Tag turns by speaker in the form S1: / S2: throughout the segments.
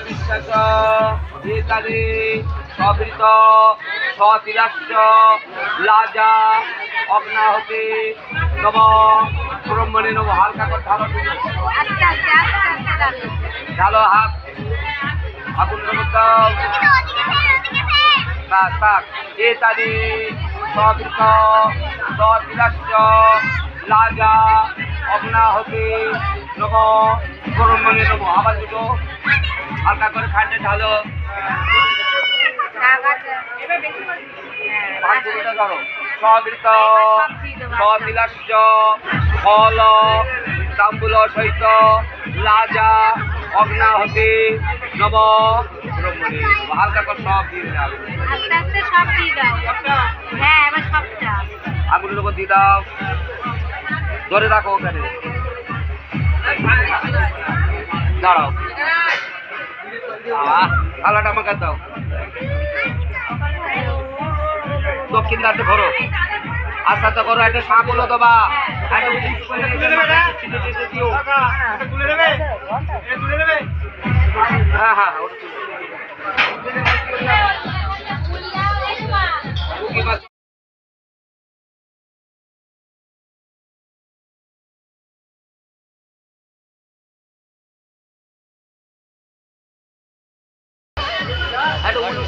S1: বিশ্বাস একালে সবৃত সতিরাশ্য লাজা অগ্নাহতি নম ব্রহ্মণে নম। হালকা করে ঢালো হাত আগুন এতালি সবৃত সতিরাশ্য লাজা অগ্নাহতি নম ব্রহ্মণে নম। আবার দুটো হালকা করে খাটে ঢালো সবৃত সবিলাস্য ফল তাম্বুল সহিত লাজা অগ্নাহতি নম ব্রহ্মণে। হালকা করে সব দিয়ে দাও,
S2: সব দিয়ে দাও। হ্যাঁ এবার সবটা
S1: আগুনের উপর দিয়ে দাও, ধরে রাখো ওখানে, দাঁড়াও থালাটা আমাকে দাও। দক্ষিণ দাঁড়তে ধরো, আস্তে আস্তে করো, একটা সাঁকুলো দেবা, হ্যাঁ হ্যাঁ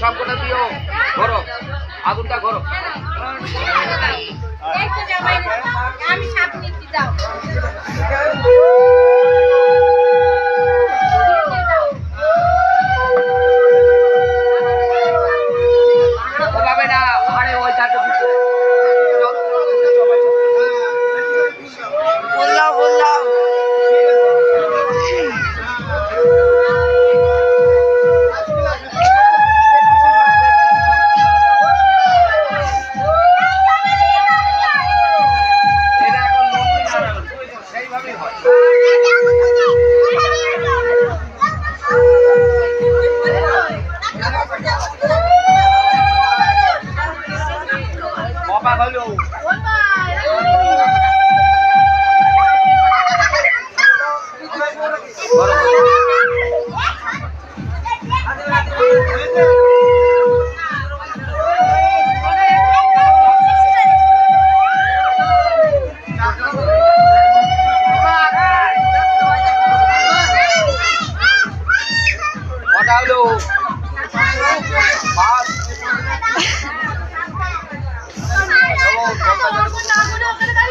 S1: সবকটা দিও, ঘরো আগুনটা ঘরো।
S2: আমি সাপ নিচ্ছি দাও।
S1: না আরে ওই চারটে বললাম বললাম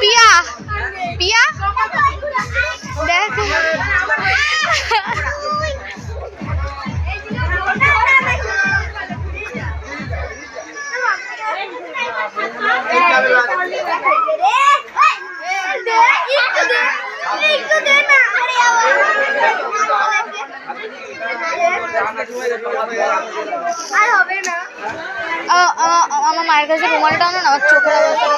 S2: পিয়া পিয়া দেখ আমার মায়ের কাছে রুমালটা আনো না, আমার চোখের অবস্থা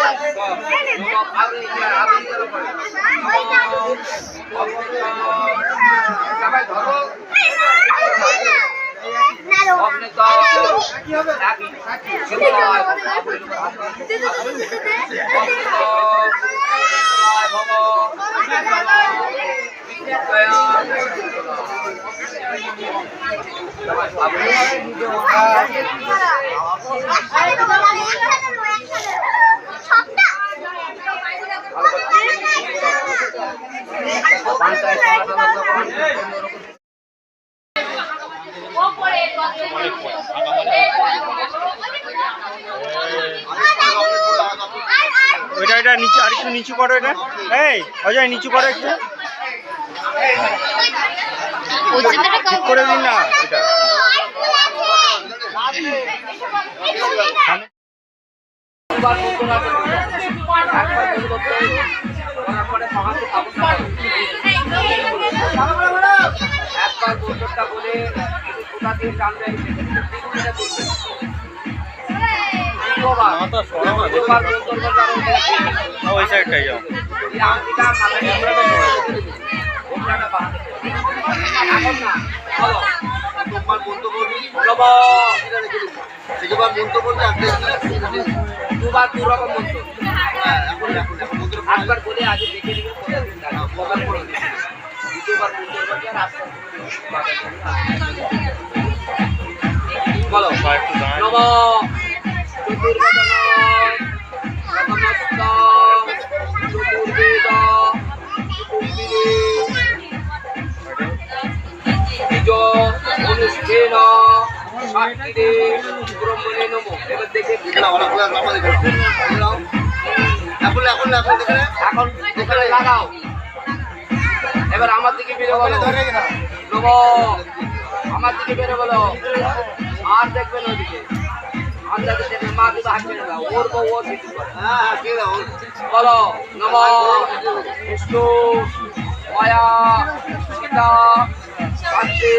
S3: ওইটা এটা নিচে আর একটু নিচু করো, এটা এই অজয় নিচু করো একটু, ঠিক করে দিন না এটা।
S1: একবার বন্ধুটা বলে কোথা দিয়ে টানবে
S3: ওই সাইডটাই যাও।
S1: তোমার বন্ধু বলবি দুবার দু রকম বন্ধু একবার বলে আজ দেখে নিবি দুবার মুখের মধ্যে আর আস্তে আস্তে বলো নম চতুর্বেদন নমস্ত চতুর্বেদ বীজ অনুষ্ঠেন সাক্ষীরে ব্রহ্মণে নমঃ। এবার দেখে এখন এখানে লাগাও। এবার আমার দিকে বেরো বলো নম, আমার দিকে বেরো বলো। আর দেখবেন ওইদিকে আন্দাজে দেখবেন মা দিকে হাত বেরো দাও। ওর বউ ওর দিকে বলো নম বিষ্ণু মায়া সীতা কান্তি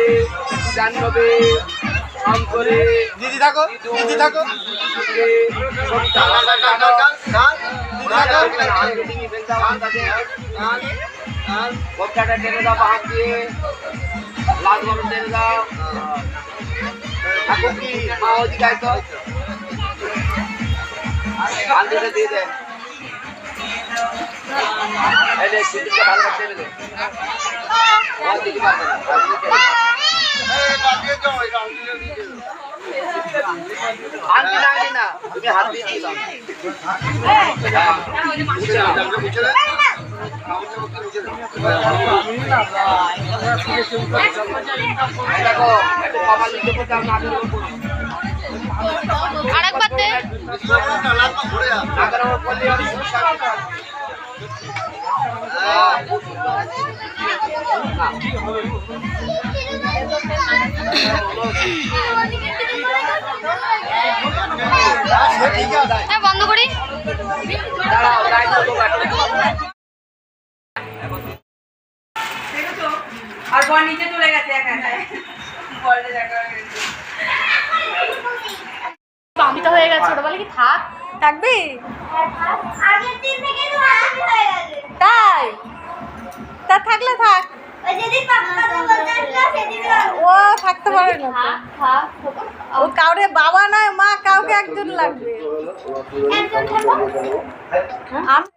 S1: জাহ্নবী শঙ্করে
S3: দিদি থাকো দিদি থাকো
S1: বক্কাটা টেনে দাও হাত দিয়ে, লাল বরণ টেনে দাও। ঠাকুর কি মা ওদিকে আয় তো, আলদিটা দিয়ে দেন। এই যে সিঁদুরটা ভালো করে টেনে দেন। ওদিকে পারবে না, আনটি না আনটি না, তুমি হাত দিয়ে দিয়ে দাও। দেখো একটু কমাল দিতে করতে আমি আগে
S2: আরেকবার দে।
S1: আগে করলে আমি
S2: হ্যাঁ বন্ধ করি।
S1: দাঁড়াও লাইন তো
S4: আর বল নিচে চলে গেছে এখানে বলটা দেখা
S2: আমি তো হয়ে গেছে, ওটা বলে কি থাক
S4: থাকবি
S5: আগের দিন থেকে তো আগে হয়ে গেছে
S4: তাই তা থাকলে থাক
S5: ওই যেদিন পাপা তো বলতে আসলো সেদিন
S4: ও থাকতে পারে না
S2: থাক থাক
S4: ও কাউরে বাবা নয় মা কাউকে একজন লাগবে
S5: একজন থাকো
S4: আমি